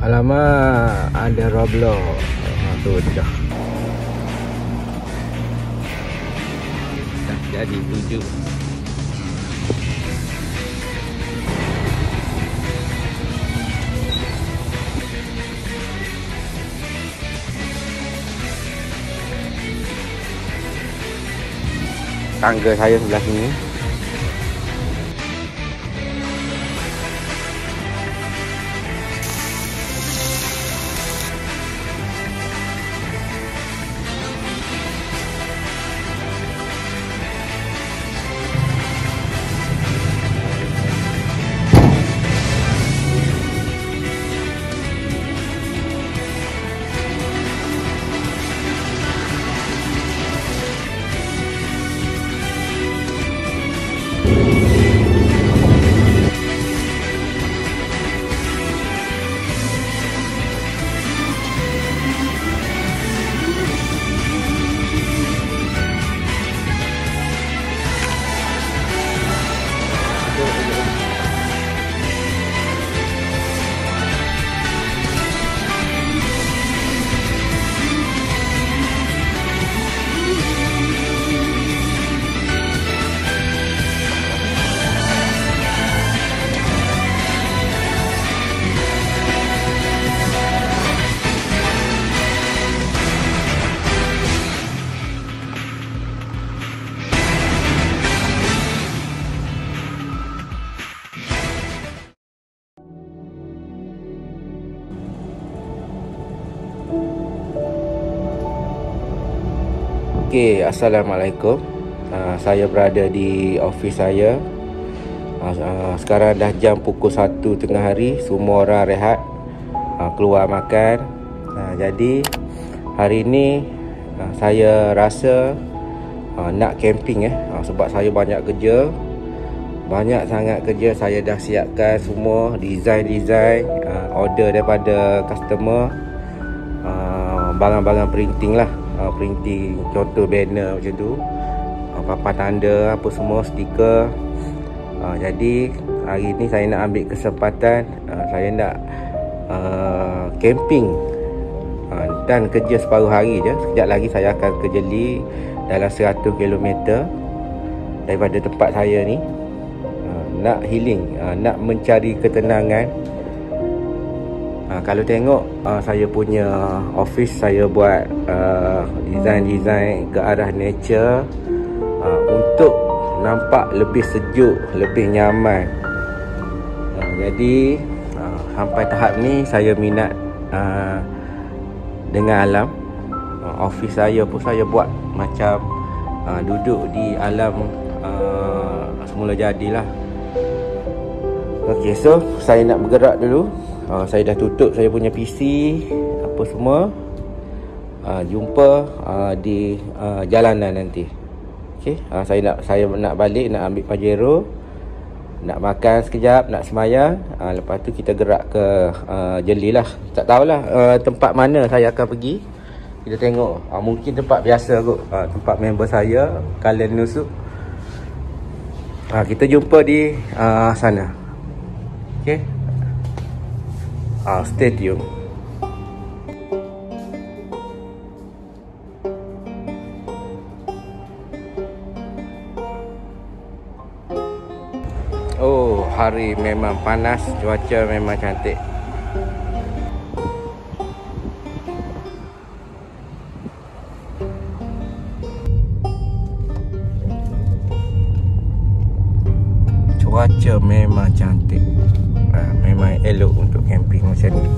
Alamak, ada Roblox. Tu dah jadi 7. Tangga saya sebelah sini. Okay, Assalamualaikum. Saya berada di office saya. Sekarang dah jam pukul 1 tengah hari. Semua orang rehat, keluar makan. Jadi hari ini saya rasa nak camping sebab saya banyak kerja. Banyak sangat kerja. Saya dah siapkan semua design order daripada customer, barang-barang printing lah. Printing contoh banner macam tu, papan tanda apa semua, stiker. Jadi hari ni saya nak ambil kesempatan, saya nak camping dan kerja separuh hari je. Sekejap lagi saya akan ke Jeli dalam 100 km daripada tempat saya ni. Nak healing, nak mencari ketenangan. Kalau tengok saya punya office, saya buat design ke arah nature, untuk nampak lebih sejuk, lebih nyaman. Jadi sampai tahap ni saya minat dengan alam. Office saya pun saya buat macam duduk di alam semula jadilah. Okay, so saya nak bergerak dulu. Saya dah tutup saya punya PC apa semua. Jumpa di jalanan nanti. Okey, saya nak balik, nak ambil Pajero, nak makan sekejap, nak semayang. Lepas tu kita gerak ke Jeli lah. Tak tahulah tempat mana saya akan pergi. Kita tengok. Mungkin tempat biasa kot, tempat member saya, Kalian Nusuk. Kita jumpa di sana. Okey. Stay tune. Oh, hari memang panas, cuaca memang cantik. Cuaca memang cantik. Memang elok untuk camping macam ni.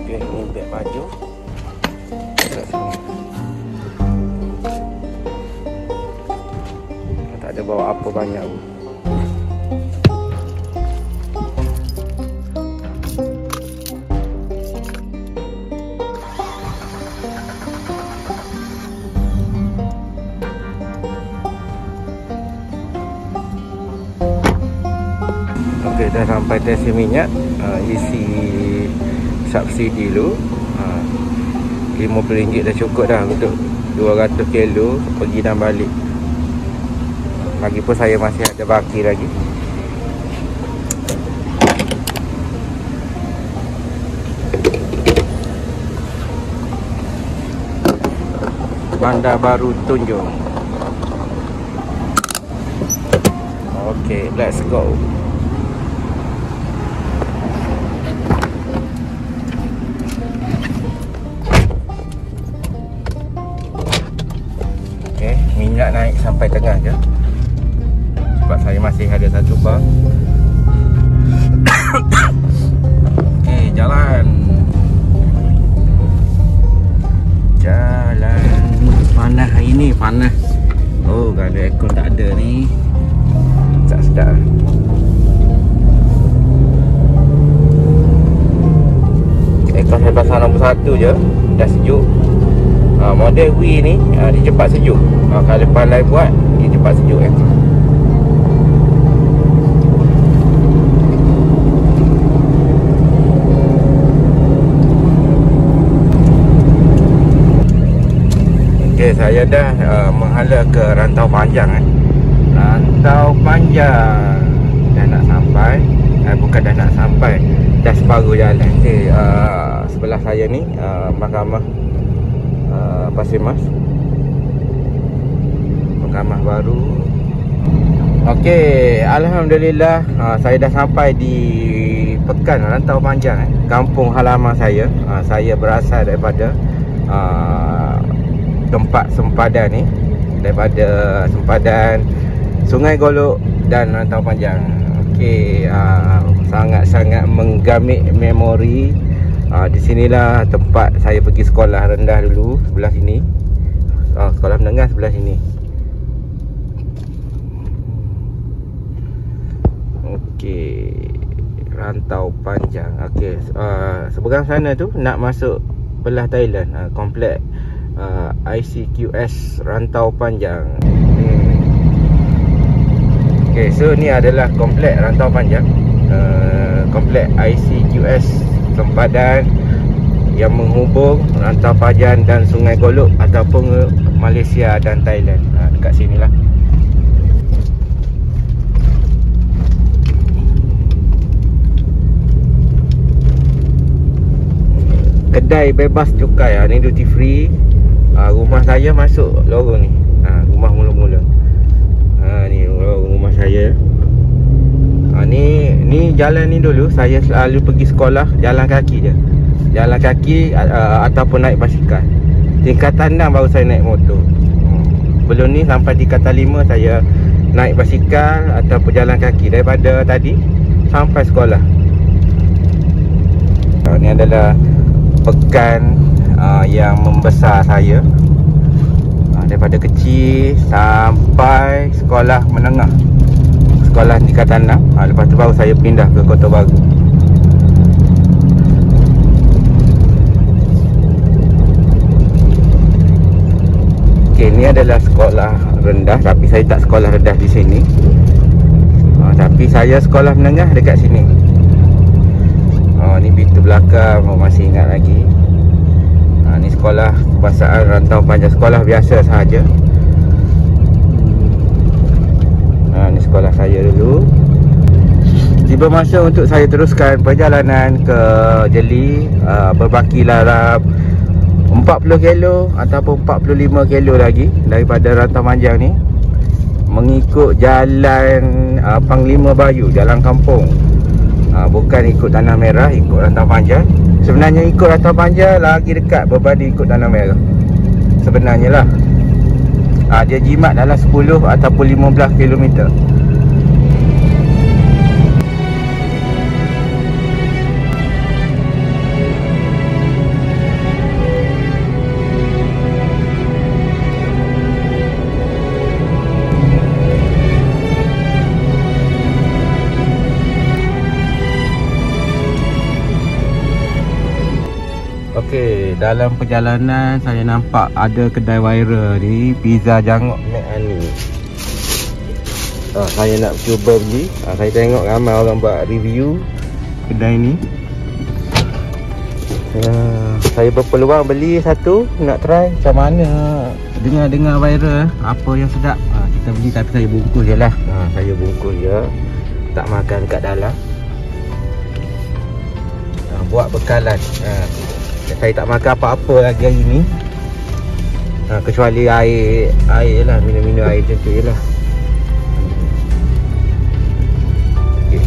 Okay, ni beg baju. Tak ada bawa apa banyak pun. Okey, dah sampai stesen minyak. Isi subsidi dulu. RM50 dah cukup dah untuk 200 kilo pergi dan balik. Lagipun saya masih ada baki lagi. Bandar Baru Tunjung. Okay, let's go. Okay, minyak naik sampai tengah je. Sebab saya masih ada satu bar. Okay, jalan. Panas hari ni, panas. Oh, kalau aircon tak ada ni, tak sedap. Aircon saya pasang nombor 1 je, dah sejuk. Model W ni dia cepat sejuk. Kalau pandai buat, dia cepat sejuk aircon. Okay, saya dah menghala ke Rantau Panjang. Rantau Panjang dah nak sampai. Bukan dah nak sampai, dah separuh jalan. Okay, sebelah saya ni Mahkamah Pasir Mas, Mahkamah Baru. Okay, alhamdulillah, saya dah sampai di Pekan Rantau Panjang, kampung halaman saya. Saya berasal daripada tempat sempadan ni, daripada sempadan Sungai Golok dan Rantau Panjang. Okey, sangat-sangat menggamit memori. Di sinilah tempat saya pergi sekolah rendah dulu, sebelah sini. Sekolah menengah sebelah sini. Okey, Rantau Panjang. Okey, seberang sana tu nak masuk belah Thailand, komplek ICQS Rantau Panjang. Okay, so ni adalah komplek Rantau Panjang, komplek ICQS sempadan yang menghubung Rantau Panjang dan Sungai Golok ataupun Malaysia dan Thailand. Dekat sini lah. Kedai bebas cukai, ni duty free. Rumah saya masuk lorong ni. Rumah mula-mula. Ni rumah saya. Ni jalan ni dulu saya selalu pergi sekolah jalan kaki je. Jalan kaki ataupun naik basikal. Tingkatan 6 baru saya naik motor. Sebelum ni sampai tingkatan 5 saya naik basikal ataupun jalan kaki daripada tadi sampai sekolah. Ni adalah pekan yang membesar saya, daripada kecil sampai sekolah menengah, sekolah tingkatan 6. Lepas tu baru saya pindah ke Kota Baru. Okay, ni adalah sekolah rendah, tapi saya tak sekolah rendah di sini. Tapi saya sekolah menengah dekat sini. Ni pintu belakang, masih ingat lagi. Ni sekolah Kebangsaan Rantau Panjang, sekolah biasa sahaja. Ni sekolah saya dulu. Tiba masa untuk saya teruskan perjalanan ke Jeli, berbaki dalam 40 kilo ataupun 45 kilo lagi daripada Rantau Panjang ni, mengikut jalan Panglima Bayu, jalan kampung. Bukan ikut Tanah Merah, ikut Rantau Panjang. Sebenarnya ikut Rantau Panjang lagi dekat berbanding ikut Tanah Merah sebenarnya lah. Dia jimat dalam 10 ataupun 15 km. Okey, dalam perjalanan saya nampak ada kedai viral ni, pizza jangok Mek Ani. Saya nak cuba beli. Saya tengok ramai orang buat review kedai ni. Saya berpeluang beli satu, nak try macam mana dengar viral apa yang sedap, kita beli tapi saya bungkus je lah. Saya bungkus je, tak makan kat dalam. Buat bekalan. Saya tak makan apa-apa lagi hari ni, kecuali air lah, minum air macam tu je lah.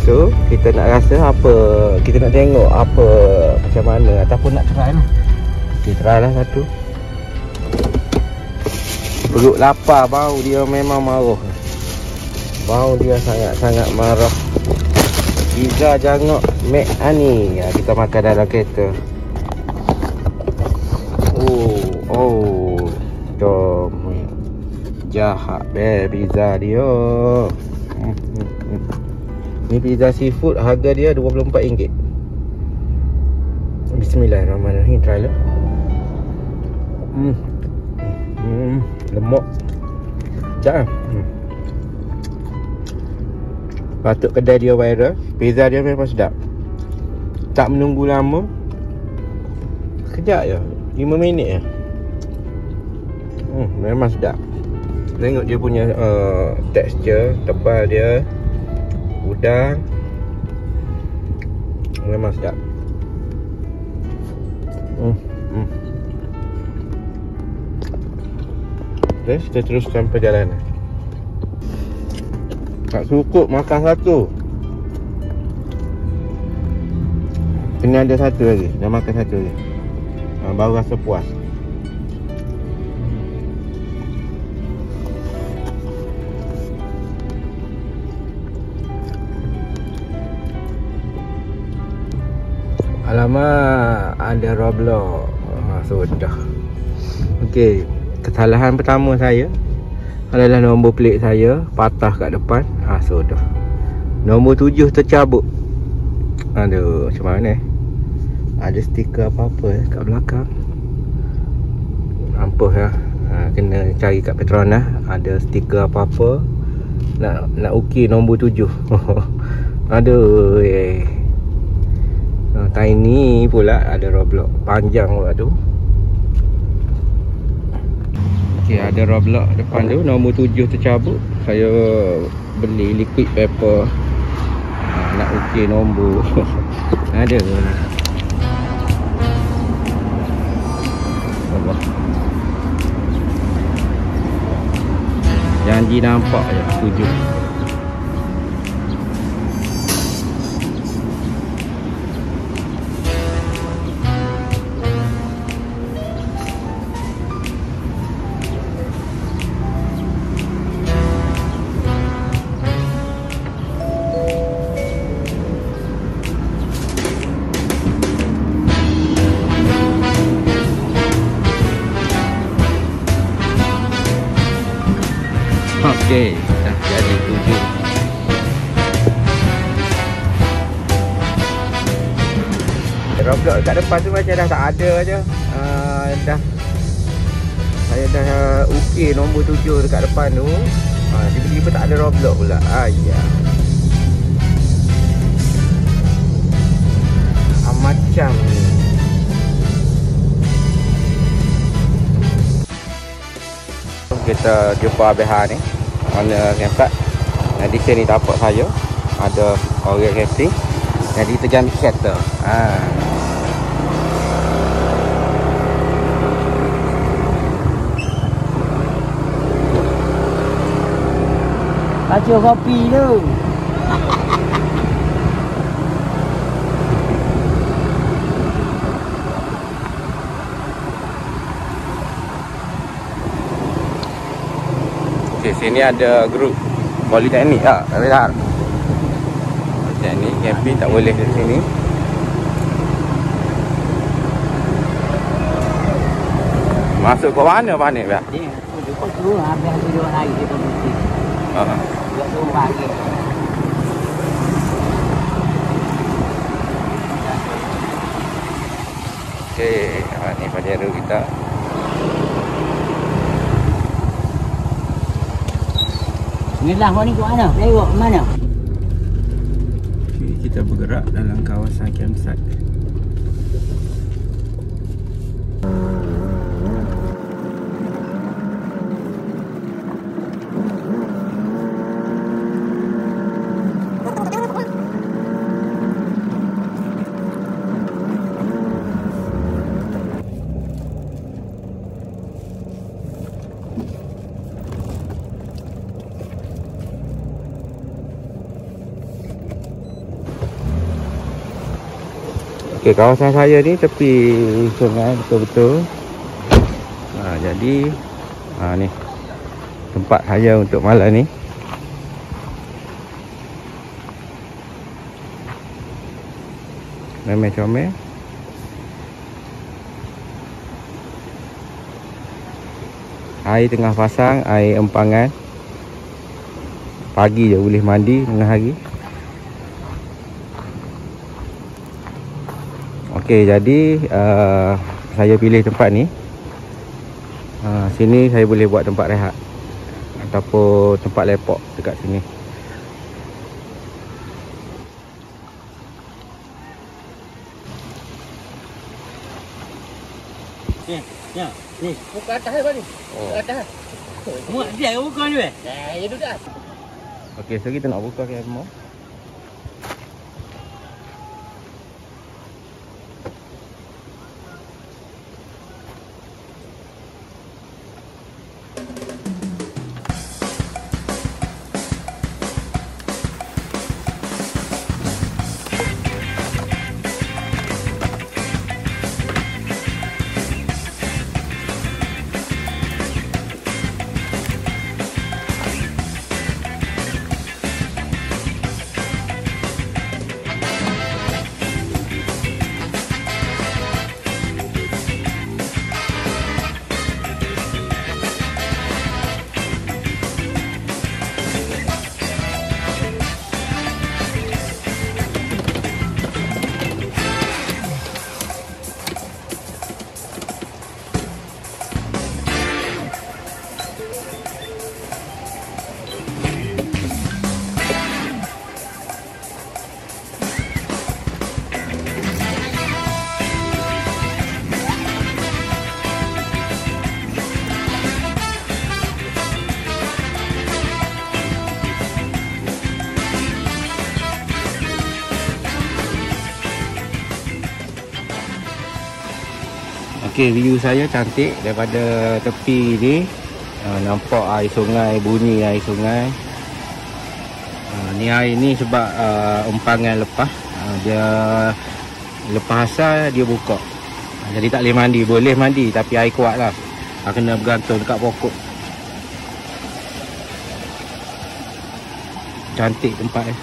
So kita nak rasa apa, kita nak tengok apa macam mana, ataupun nak try lah. Okay, try lah satu. Perut lapar, bau dia memang marah. Bau dia sangat-sangat marah. Pizza jangok McHoney. Kita makan dalam kereta. Oh, jom. Jahat pizza dia. Ni pizza seafood, harga dia RM24. Bismillahirrahmanirrahim. Try lah. Lemak. Sekejap. Patut kedai dia viral. Pizza dia memang sedap. Tak menunggu lama. Sekejap je, 5 minit je. Memang sedap. Tengok dia punya tekstur tebal dia, udang. Memang sedap. Okay, kita teruskan perjalanan. Tak cukup makan satu, kena ada satu lagi. Dah makan satu lagi, baru rasa puas. Alamak, ada Roblox. Sudah. Okey, kesalahan pertama saya adalah nombor plate saya patah kat depan. Sudah. Nombor 7 tercabut. Aduh, macam mana ada stiker apa-apa kat belakang. Ampuh lah. Kena cari kat Petronas ada stiker apa-apa. Nak ukir nombor 7. Aduh, tiny pula ada Roblox. Panjang pula tu. Okay, ada Roblox depan tu. Nombor 7 tercabut. Saya beli liquid paper, nak ukir nombor. Ada. Allah. Janji nampak je 7. Okey, dah jadi 7. Roblox kat depan tu macam dah tak ada je. Saya dah ukir nombor 7 dekat depan tu. Tiba-tiba tak ada Roblox pula. Ayah. Macam ni. Kita jumpa Abah ni. Mana campsite. Di sini tapak saya ada orang camping. Jadi kita ambil kereta. Baca kopi tu. Okay, sini ada grup Politeknik tak boleh tak? Politeknik camping tak boleh di sini. Masuk ke mana Pak Nik? Dia kau tu habis duduk lagi di komisi. Dia tu bagi. Okey, ni pajero kita. Inilah kau ni ke mana? Tengok ke mana? Okay, kita bergerak dalam kawasan campsite. Okey, kawasan saya ni tepi sungai betul-betul. Jadi ni tempat saya untuk malam ni. Comel-comel. Air tengah pasang, air empangan. Pagi je boleh mandi tengah hari. Okey, jadi saya pilih tempat ni. Sini saya boleh buat tempat rehat ataupun tempat lepak dekat sini. Ya, ni. Buka atas apa ni? Buka atas. Muat dia buka ni weh. Ya duduk atas. Okey, so kita nak buka ke semua. Okey, view saya cantik daripada tepi ni. Nampak air sungai, bunyi air sungai. Ni air ni sebab empangan lepas. Dia lepas asal dia buka. Jadi tak boleh mandi. Boleh mandi tapi air kuat lah. Kena bergantung dekat pokok. Cantik tempat ni.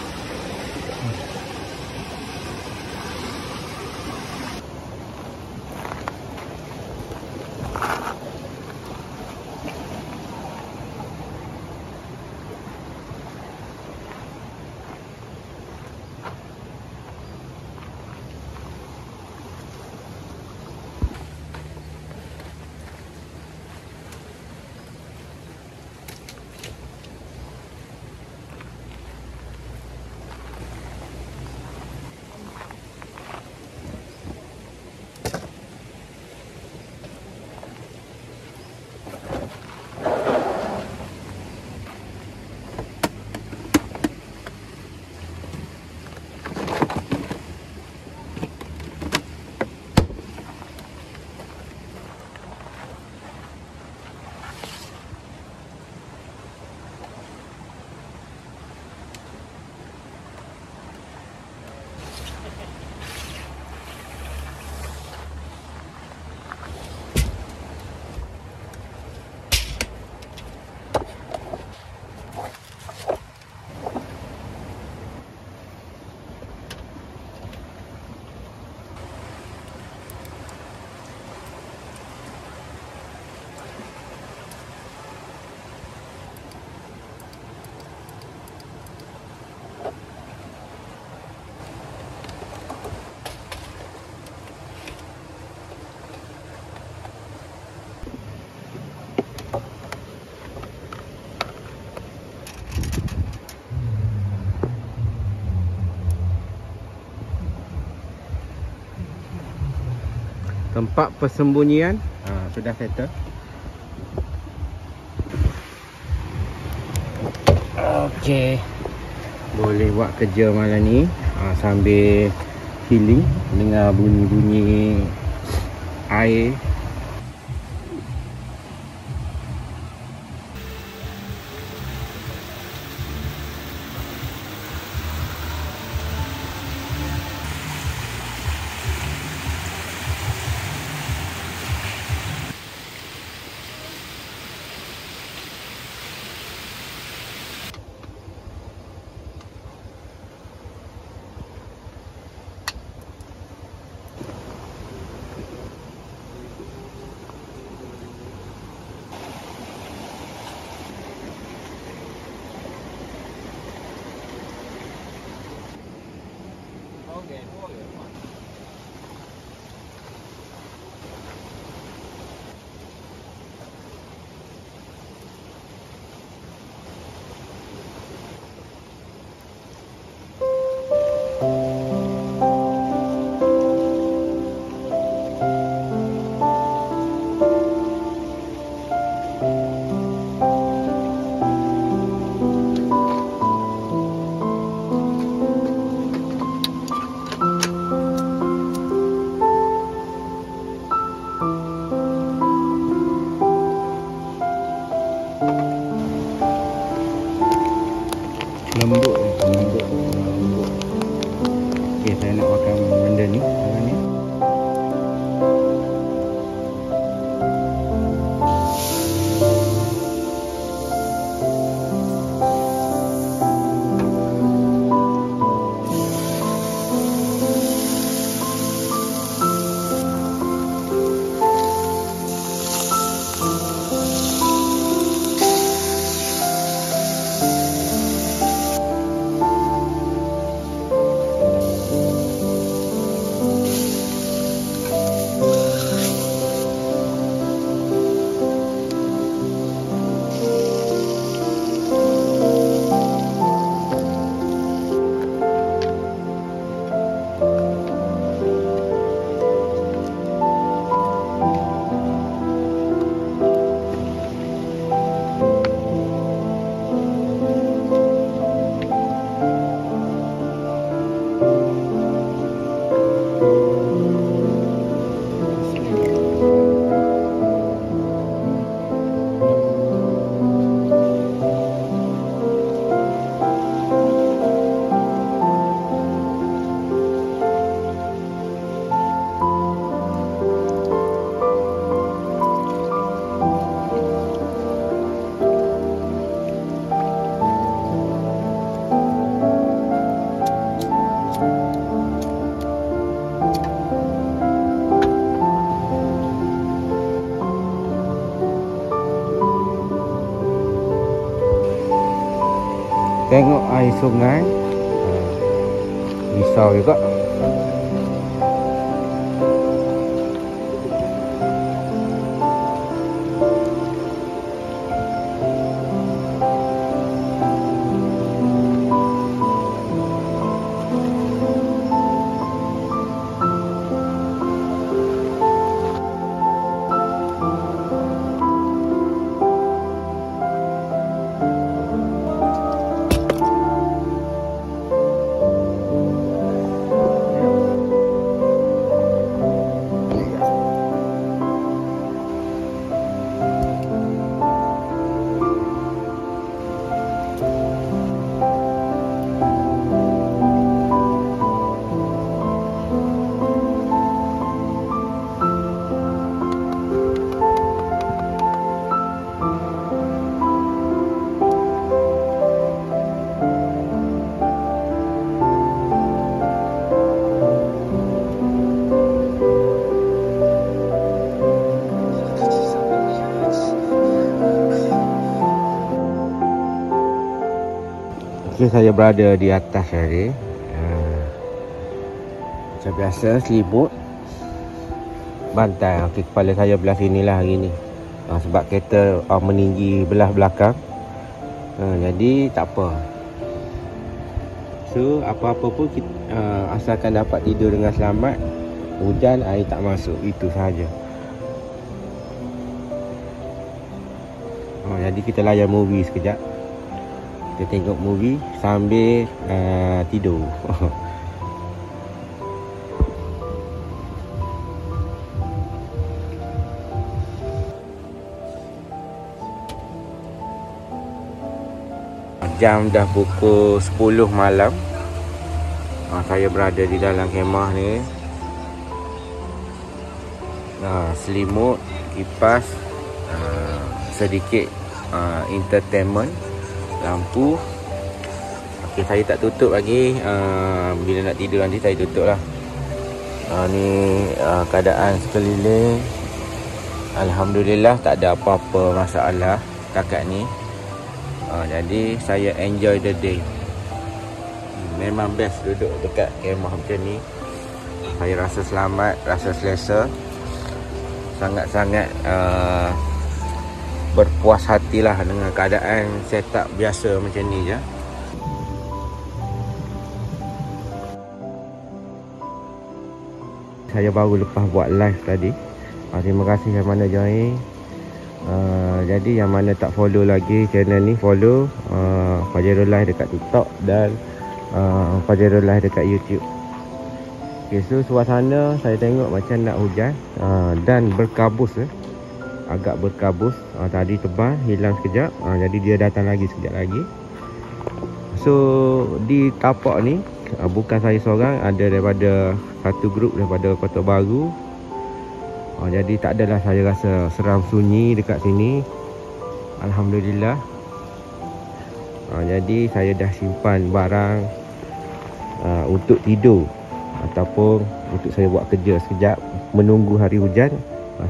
Tempat persembunyian sudah settle. Okey, boleh buat kerja malam ni sambil healing, dengar bunyi-bunyi air. Lembut. Okey, saya nak makan benda ni. Tengok air sungai, risau juga. Okay, saya berada di atas tadi. Macam biasa, selimut bantai. Okay, kepala saya belah sini lah hari ni. Sebab kereta meninggi belah belakang. Jadi tak apa. So apa-apa pun kita, asalkan dapat tidur dengan selamat, hujan, air tak masuk, itu sahaja. Jadi kita layan movie sekejap. Kita tengok movie sambil tidur. Jam dah pukul 10 malam. Saya berada di dalam kemah ni. Selimut, kipas, sedikit entertainment, lampu. Okey, saya tak tutup lagi. Bila nak tidur nanti saya tutup lah. Ni keadaan sekeliling. Alhamdulillah tak ada apa-apa masalah kakak ni. Jadi saya enjoy the day. Memang best duduk dekat kemah macam ni. Saya rasa selamat, rasa selesa. Sangat-sangat berpuas hatilah dengan keadaan setup biasa macam ni je. Saya baru lepas buat live tadi. Terima kasih yang mana join. Jadi yang mana tak follow lagi channel ni, follow Fajrul Live dekat TikTok dan Fajrul Live dekat YouTube. Okay, so suasana saya tengok macam nak hujan dan berkabus. agak berkabus. Tadi tebal, hilang sekejap. Jadi dia datang lagi sekejap lagi. So di tapak ni bukan saya seorang, ada daripada satu grup daripada Kota Baru. Jadi tak adalah saya rasa seram sunyi dekat sini. Alhamdulillah. Jadi saya dah simpan barang untuk tidur ataupun untuk saya buat kerja sekejap menunggu hari hujan.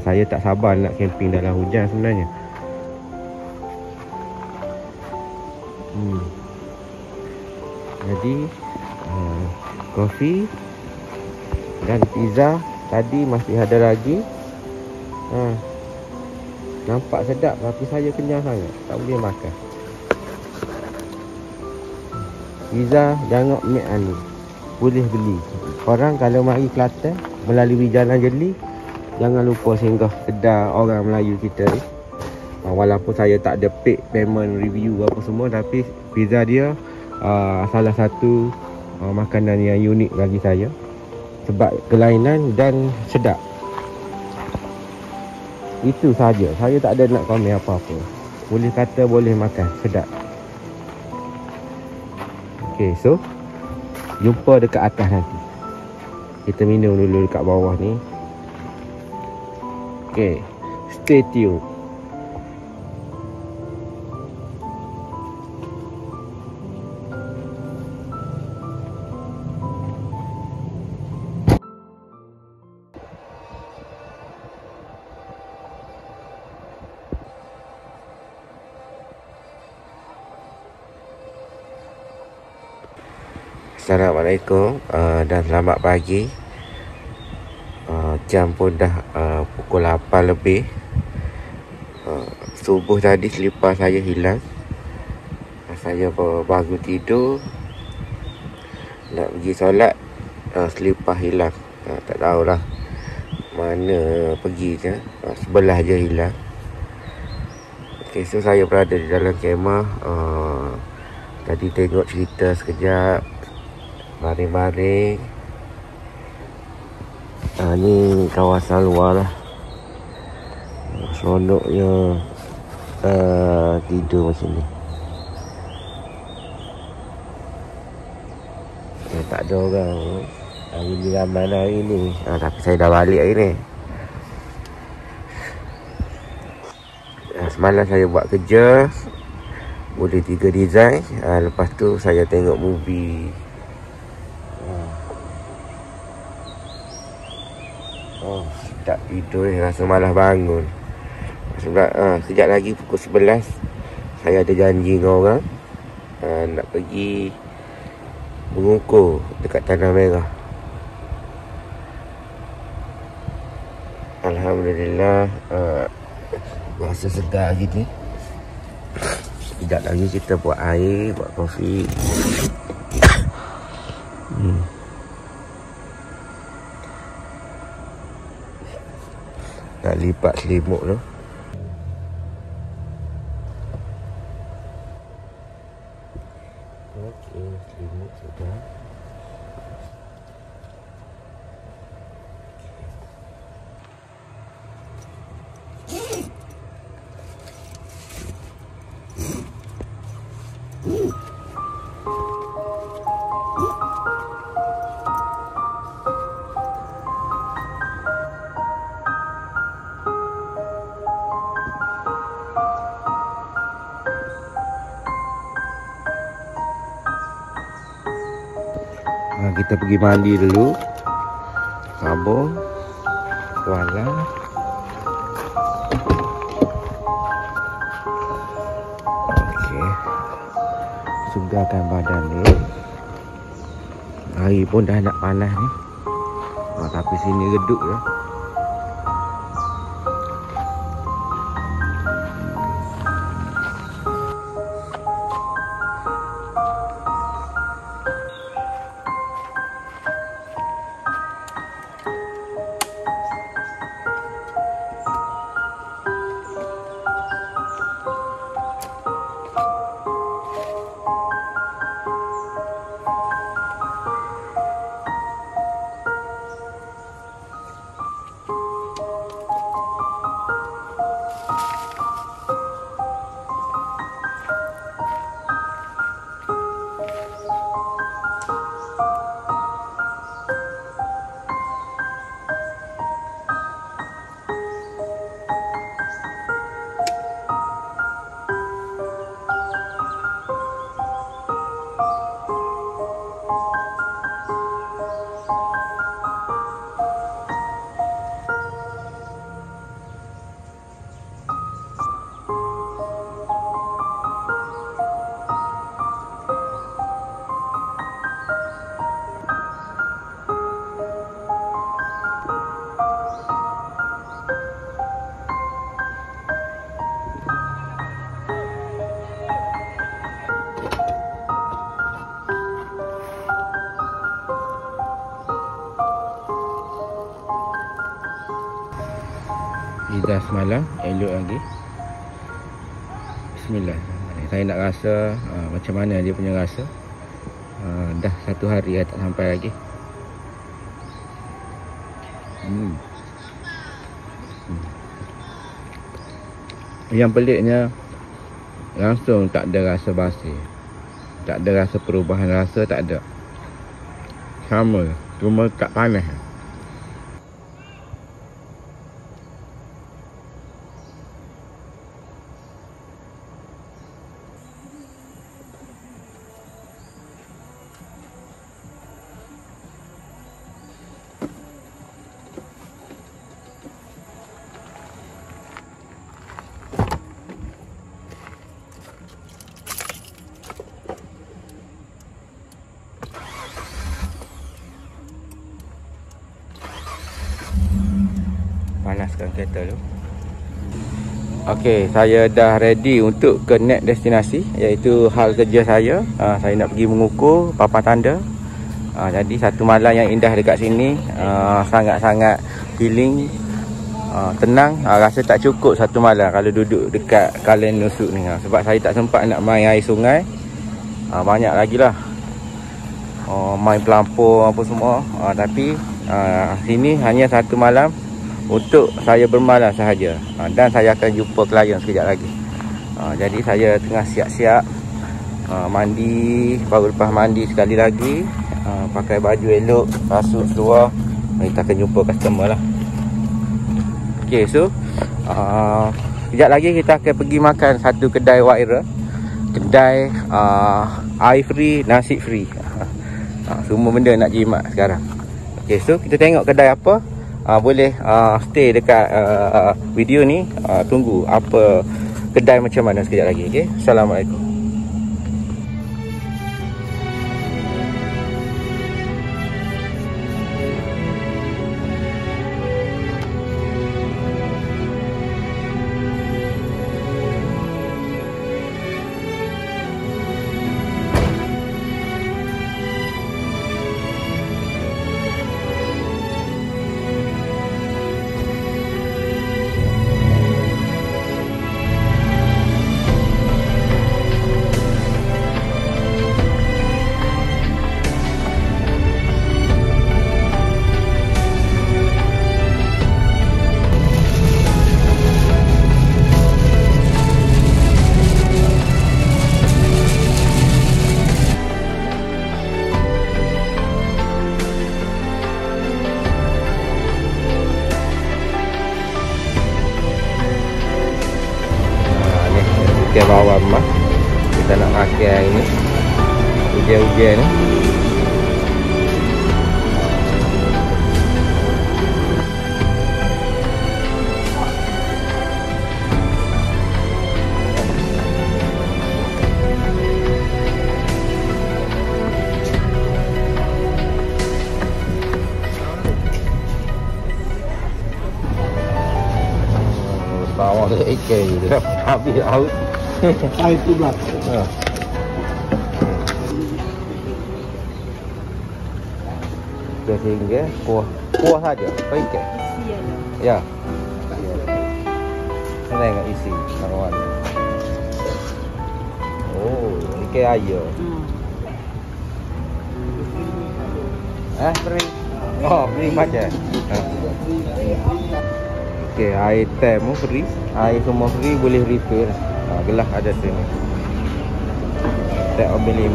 Saya tak sabar nak camping dalam hujan sebenarnya. Jadi kopi dan pizza tadi masih ada lagi. Nampak sedap tapi saya kenyang sangat, tak boleh makan. Pizza Jangok Mek Ani boleh beli. Korang kalau mari Kelantan melalui Jalan Jeli, jangan lupa singgah kedai orang Melayu kita ni. Walaupun saya tak ada paid payment review apa semua, tapi pizza dia salah satu makanan yang unik bagi saya sebab kelainan dan sedap. Itu saja. Saya tak ada nak komen apa-apa. Boleh kata boleh makan, sedap. Okay, so jumpa dekat atas nanti. Kita minum dulu dekat bawah ni. Okay, stay tune. Assalamualaikum dan selamat pagi. Jam pun dah pukul 8 lebih. Subuh tadi selipar saya hilang. Saya baru tidur nak pergi solat, selipar hilang. Tak tahulah mana pergi je. Sebelah je hilang. Okay, so saya berada di dalam kemah. Tadi tengok cerita sekejap, baring-baring. Ni kawasan luar lah. Seronoknya tidur macam ni. Tak ada orang. Hari ni ramai hari ni. Tapi saya dah balik hari ni. Semalam saya buat kerja, boleh 3 design. Lepas tu saya tengok movie. Tak tidur ni, rasa malas bangun. Sebab sekejap lagi pukul 11 saya ada janji dengan orang nak pergi mengukur dekat Tanah Merah. Alhamdulillah, rasa segar gitu. Sekejap lagi kita buat air, buat kopi. Nak lipat selimut tu. Okey, selimut sudah. Kita pergi mandi dulu. Sabun, kuala. Okey. Segarkan badan ni. Hari pun dah nak panas ni. Tapi sini redup ya. dah semalam, elok lagi. Bismillah. Saya nak rasa macam mana dia punya rasa. Dah 1 hari tak sampai lagi. Yang peliknya, langsung tak ada rasa basi, tak ada rasa perubahan rasa, tak ada. Sama, cuma tak panas. Panaskan kereta tu. Okey, saya dah ready untuk ke next destinasi, iaitu hal kerja saya. Saya nak pergi mengukur papan tanda. Jadi satu malam yang indah dekat sini, sangat-sangat healing, tenang. Rasa tak cukup satu malam kalau duduk dekat Kalen Nusuk ni. Sebab saya tak sempat nak main air sungai. Banyak lagi lah main pelampung apa semua. Tapi sini hanya satu malam untuk saya bermalam sahaja. Dan saya akan jumpa klien sekejap lagi. Jadi saya tengah siap-siap mandi. Baru lepas mandi sekali lagi, pakai baju elok, basuh seluar. Kita akan jumpa customer lah. Okay, so sekejap lagi kita akan pergi makan satu kedai viral. Kedai air free, nasi free. Semua benda nak jimat sekarang. Okay, so kita tengok kedai apa. Boleh stay dekat video ni, tunggu apa kedai macam mana sekejap lagi. Okay? Assalamualaikum. Ke bawah rumah kita nak pakai hari ni, hujan-hujan ni. Bawah tu ikan je habis out. Air tu belakang. Sehingga kuah saja, ikan. Ya. Saya tengok isi kawan. Oh, ikan air. Free. Oh, free macam. Okay, air temu free. Air semua free, boleh refill. Gelas ada sini. Tak ambil 5.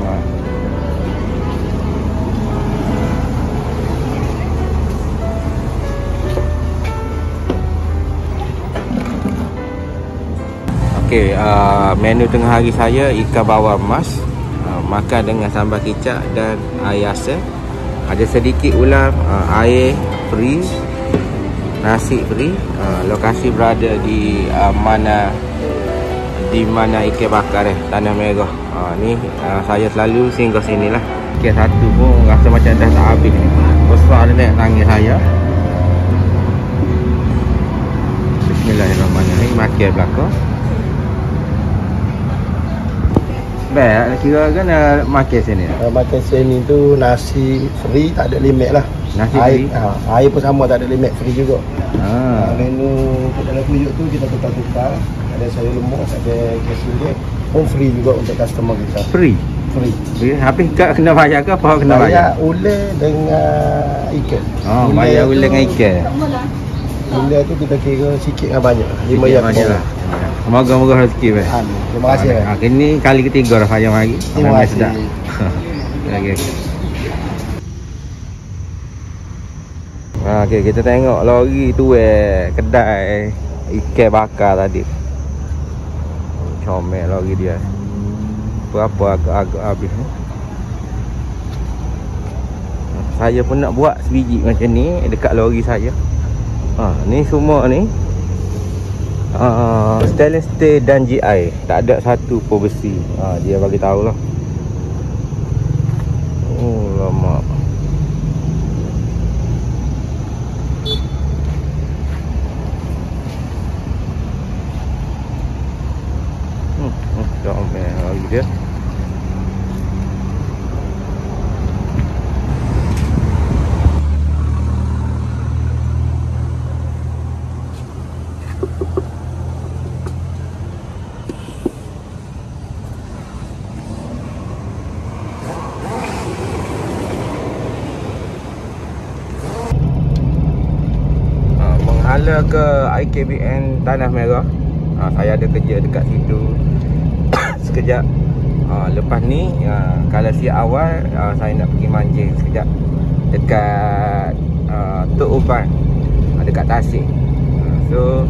Okey, menu tengah hari saya ikan bawal emas, makan dengan sambal kicap dan air asam. Ada sedikit ulam, air free, nasi free. Lokasi berada di mana ikan bakar Tanah Merah. Ni saya selalu singgah sini lah. Ikan satu pun rasa macam dah tak habis. Besar dia naik tangan saya. Bismillahirrahmanirrahim. Makan belakang. Baik, kira kan makan sini. Makan sini tu nasi free, tak ada limit lah. Nasi air, free? Air pun sama, tak ada limit, free juga. Ah. Menu dalam tunjuk tu kita tukar-tukar. Ada sayur lemak, ada kesul dia pun free juga untuk customer kita. Free. Free. Habis kena bayar ke apa kena bayar? Bayar ulek dengan ikan. Oh, bayar ulek dengan ikan. Ulek tu kita kira sikit dengan banyak. Sikit banyak lah. Moga-moga rezeki weh. Terima kasih. Ini kali ketiga dah saya mari. Terima kasih. Sedap. Lagi. Okey, kita tengok lori tu kedai ikan bakar tadi. Comel lori dia. Berapa agak-agak habis ni. Saya pun nak buat sebiji macam ni dekat lori saya. Ni semua ni stainless steel dan GI. Tak ada satu pun besi. Dia bagi tahulah. Oh lama. Comel lagi dia. Menghala ke IKBN Tanah Merah. Saya ada kerja dekat situ sekejap. Lepas ni kalau siap awal saya nak pergi mancing sekejap dekat Tok Uban, dekat Tasik. So